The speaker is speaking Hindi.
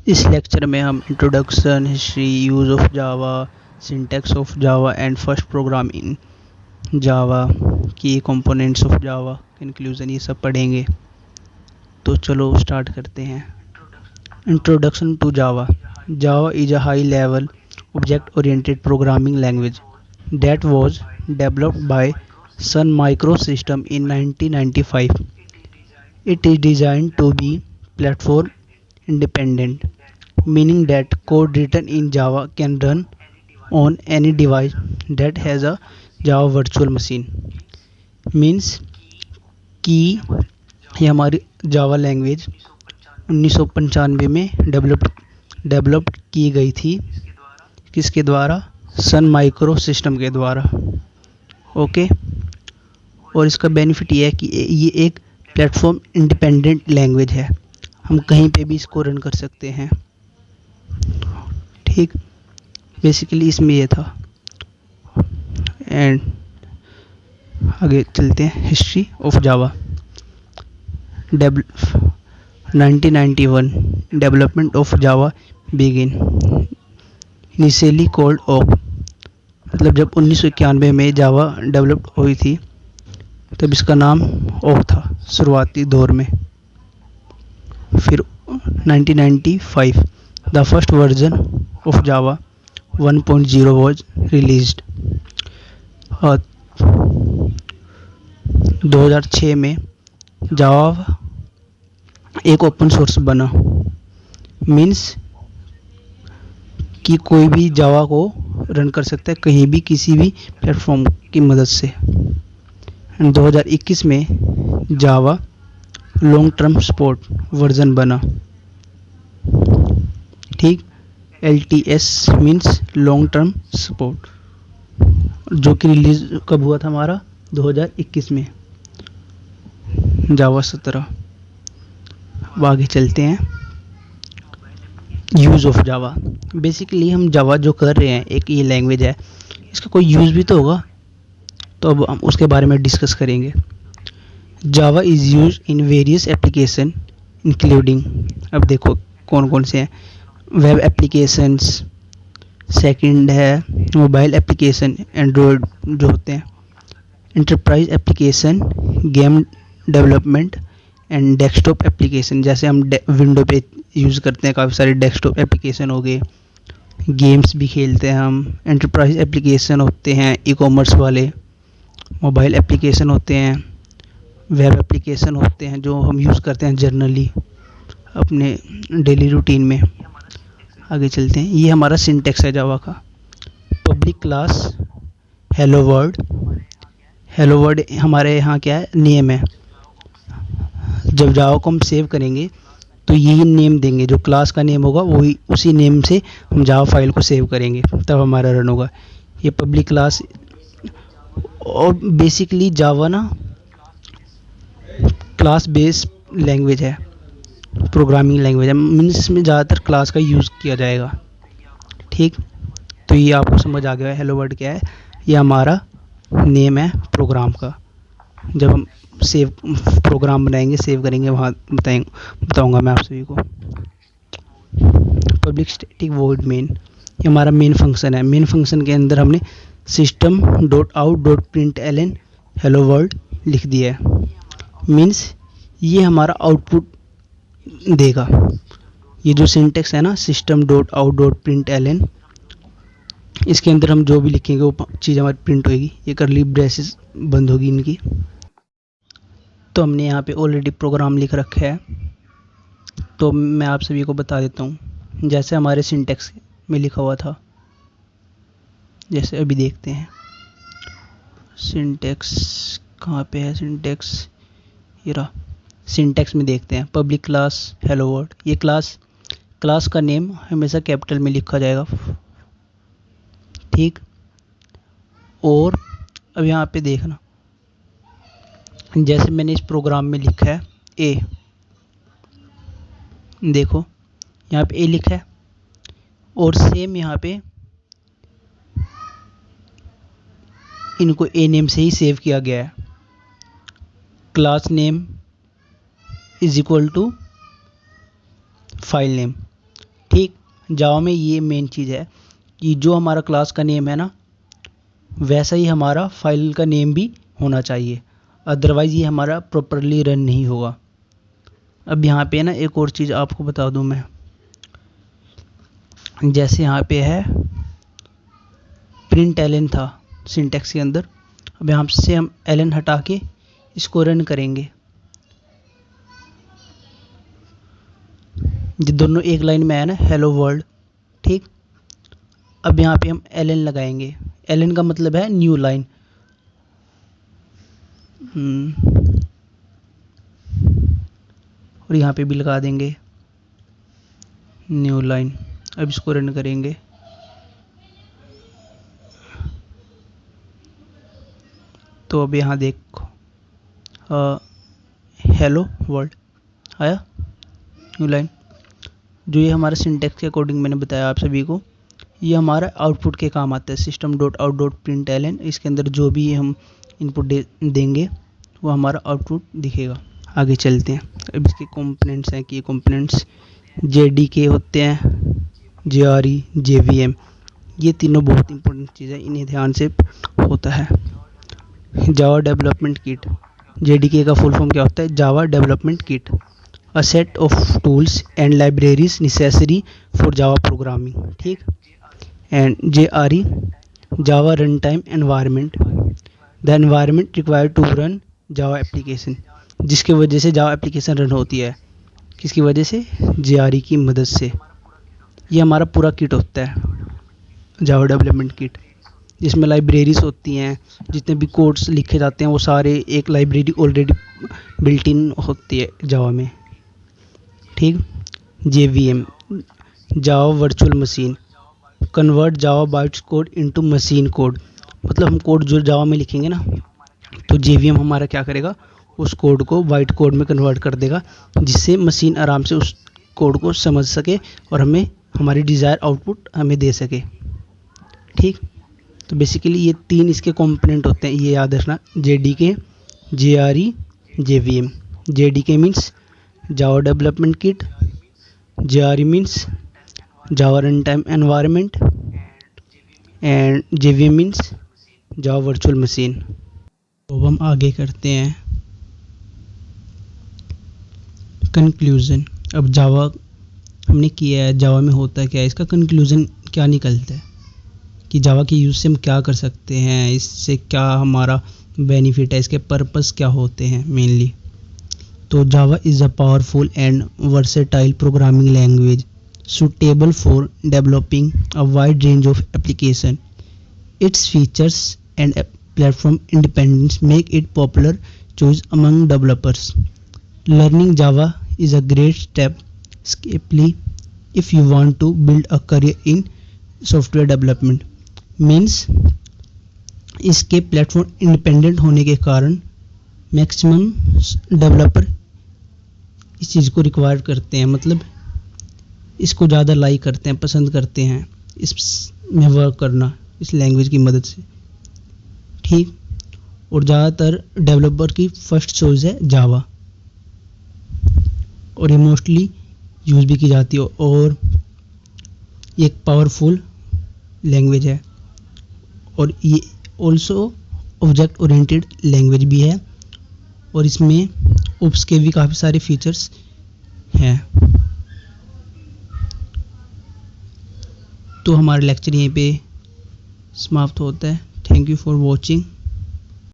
इस लेक्चर में हम introduction, history, use of Java, syntax of Java and first program in Java, key components of Java, conclusion, ये सब पढ़ेंगे। तो चलो स्टार्ट करते हैं। Introduction to Java. Java is a high level object oriented programming language that was developed by Sun Microsystem in 1995. It is designed to be platform independent, meaning that code written in Java can run on any device that has a Java virtual machine. Means कि ये हमारी जावा लैंग्वेज 1995 में डेवलप्ड की गई थी। किसके द्वारा? सन माइक्रो सिस्टम के द्वारा। ओके। और इसका बेनिफिट ये है कि ये एक प्लेटफॉर्म इंडिपेंडेंट लैंग्वेज है, हम कहीं पे भी इसको रन कर सकते हैं। ठीक, बेसिकली इसमें ये था। एंड आगे चलते हैं। History of Java. 1991 development of Java begin, initially called Oak. मतलब जब 1991 में जावा डेवलप हुई थी तब इसका नाम ओक था शुरुआती दौर में। फिर 1995 the first version of Java 1.0 was released. और 2006 में जावा एक ओपन सोर्स बना। मीन्स कि कोई भी जावा को रन कर सकता है कहीं भी किसी भी प्लेटफॉर्म की मदद से। 2021 में जावा लॉन्ग टर्म सपोर्ट वर्जन बना। ठीक, LTS means long term support, जो कि रिलीज कब हुआ था हमारा? 2021 में, जावा 17। अब आगे चलते हैं। Use of Java. बेसिकली हम जावा जो कर रहे हैं, एक ये लैंग्वेज है, इसका कोई यूज़ भी तो होगा, तो अब हम उसके बारे में डिस्कस करेंगे। जावा is use in various application including, अब देखो कौन कौन से हैं। वेब एप्लीकेशंस, सेकंड है मोबाइल एप्लीकेशन एंड्रॉयड जो होते हैं, enterprise application, game development and desktop application. जैसे हम विंडो पे यूज़ करते हैं, काफ़ी सारे डेस्कटॉप एप्लीकेशन हो गए, गेम्स भी खेलते हैं हम। एंटरप्राइज एप्लीकेशन होते हैं ई कॉमर्स वाले, मोबाइल एप्लीकेशन होते हैं, वेब एप्लीकेशन होते हैं जो हम यूज़ करते हैं जनरली अपने डेली रूटीन में। आगे चलते हैं। ये हमारा सिंटेक्स है जावा का। Public class hello world. Hello world हमारे यहाँ क्या है? नेम है। जब जावा को हम सेव करेंगे तो यही नेम देंगे, जो क्लास का नेम होगा वही, उसी नेम से हम जावा फाइल को सेव करेंगे, तब हमारा रन होगा। ये पब्लिक क्लास। और बेसिकली जावा ना क्लास बेस्ड लैंग्वेज है, प्रोग्रामिंग लैंग्वेज है। मीन्स इसमें ज़्यादातर क्लास का यूज़ किया जाएगा। ठीक, तो ये आपको समझ आ गया है हेलो वर्ल्ड क्या है। ये हमारा नेम है प्रोग्राम का। जब हम सेव प्रोग्राम बनाएंगे, सेव करेंगे, वहाँ बताऊंगा मैं आप सभी को। पब्लिक स्टैटिक वॉइड मेन, ये हमारा मेन फंक्शन है। मेन फंक्शन के अंदर हमने system.out.println हेलो वर्ल्ड लिख दिया है। मीन्स ये हमारा आउटपुट देगा। ये जो सिंटेक्स है ना, system.out.println, इसके अंदर हम जो भी लिखेंगे वो चीज़ हमारी प्रिंट होगी। ये करली ब्रेसेस बंद होगी इनकी। तो हमने यहाँ पे ऑलरेडी प्रोग्राम लिख रखा है, तो मैं आप सभी को बता देता हूँ। जैसे हमारे सिंटेक्स में लिखा हुआ था, जैसे अभी देखते हैं। सिंटेक्स कहाँ पे है? सिंटेक्स ये रहा। सिंटेक्स में देखते हैं। पब्लिक क्लास हेलो वर्ल्ड, ये क्लास का नेम हमेशा कैपिटल में लिखा जाएगा। ठीक, और अब यहाँ पे देखना, जैसे मैंने इस प्रोग्राम में लिखा है ए, देखो यहाँ पे ए लिखा है, और सेम यहाँ पे इनको ए नेम से ही सेव किया गया है। Class name is equal to file name. ठीक, जावा में ये मेन चीज़ है कि जो हमारा क्लास का नेम है ना, वैसा ही हमारा फाइल का नेम भी होना चाहिए, अदरवाइज़ ये हमारा प्रॉपरली रन नहीं होगा। अब यहाँ पे ना एक और चीज़ आपको बता दूँ मैं, जैसे यहाँ पे है प्रिंट एलन था सिंटैक्स के अंदर, अब यहाँ से हम एलन हटा के इसको रन करेंगे, ये दोनों एक लाइन में है ना, हेलो वर्ल्ड। ठीक, अब यहाँ पे हम एलन लगाएंगे, एलन का मतलब है न्यू लाइन। और यहाँ पे भी लगा देंगे न्यू लाइन। अब इसको रन करेंगे, तो अब यहाँ देखो हेलो वर्ल्ड आया न्यू लाइन। जो ये हमारा सिंटैक्स के अकॉर्डिंग मैंने बताया आप सभी को, ये हमारा आउटपुट के काम आता है, system.out.println। इसके अंदर जो भी हम इनपुट देंगे वो हमारा आउटपुट दिखेगा। आगे चलते हैं, अब इसके कंपोनेंट्स हैं कि ये कंपोनेंट्स JDK होते हैं, JRE, JVM, ये तीनों बहुत इंपॉर्टेंट चीज़ है, इन्हें ध्यान से होता है। जावा डेवलपमेंट किट, JDK का फुल फॉर्म क्या होता है? Java development kit, a set of tools and libraries necessary for Java programming. ठीक, and JRE, Java run time environment, the environment required to run Java application, जिसकी वजह से जावा एप्लीकेशन रन होती है, किसकी वजह से? JRE की मदद से। ये हमारा पूरा किट होता है जावा डेवलपमेंट किट, जिसमें लाइब्रेरीज होती हैं, जितने भी कोड्स लिखे जाते हैं वो सारे एक लाइब्रेरी ऑलरेडी बिल्ट इन होती है जावा में। ठीक, JVM, Java virtual machine, convert Java bytes code into machine code, मतलब हम कोड जो जावा में लिखेंगे ना, तो JVM हमारा क्या करेगा? उस कोड को बाइट कोड में कन्वर्ट कर देगा, जिससे मशीन आराम से उस कोड को समझ सके और हमें हमारी डिज़ायर आउटपुट हमें दे सके। ठीक, तो बेसिकली ये तीन इसके कंपोनेंट होते हैं, ये याद रखना, JDK, JRE, JVM। JDK means Java development kit, JRE means Java run time environment, and JVM means Java virtual machine. तो हम आगे करते हैं कंक्लूज़न। अब जावा हमने किया है, जावा में होता क्या है, इसका कंक्लूज़न क्या निकलता है कि जावा के यूज़ से हम क्या कर सकते हैं, इससे क्या हमारा बेनिफिट है, इसके पर्पस क्या होते हैं मेनली। तो जावा is a powerful and versatile programming language suitable for developing a wide range of application. Its features and platform independence make it popular choice among developers. Learning Java is a great step escapely if you want to build a career in software development. Means इसके प्लेटफॉर्म इंडिपेंडेंट होने के कारण मैक्सिमम डेवलपर इस चीज़ को रिक्वायर करते हैं, मतलब इसको ज़्यादा लाइक करते हैं, पसंद करते हैं इसमें वर्क करना इस लैंग्वेज की मदद से। ठीक, और ज़्यादातर डेवलपर की फर्स्ट चॉइस है जावा, और ये मोस्टली यूज़ भी की जाती है, और ये एक पावरफुल लैंग्वेज है, और ये ऑल्सो ऑब्जेक्ट ओरिएंटेड लैंग्वेज भी है, और इसमें ओप्स के भी काफ़ी सारे फीचर्स हैं। तो हमारा लेक्चर यहीं पे समाप्त होता है। Thank you for watching.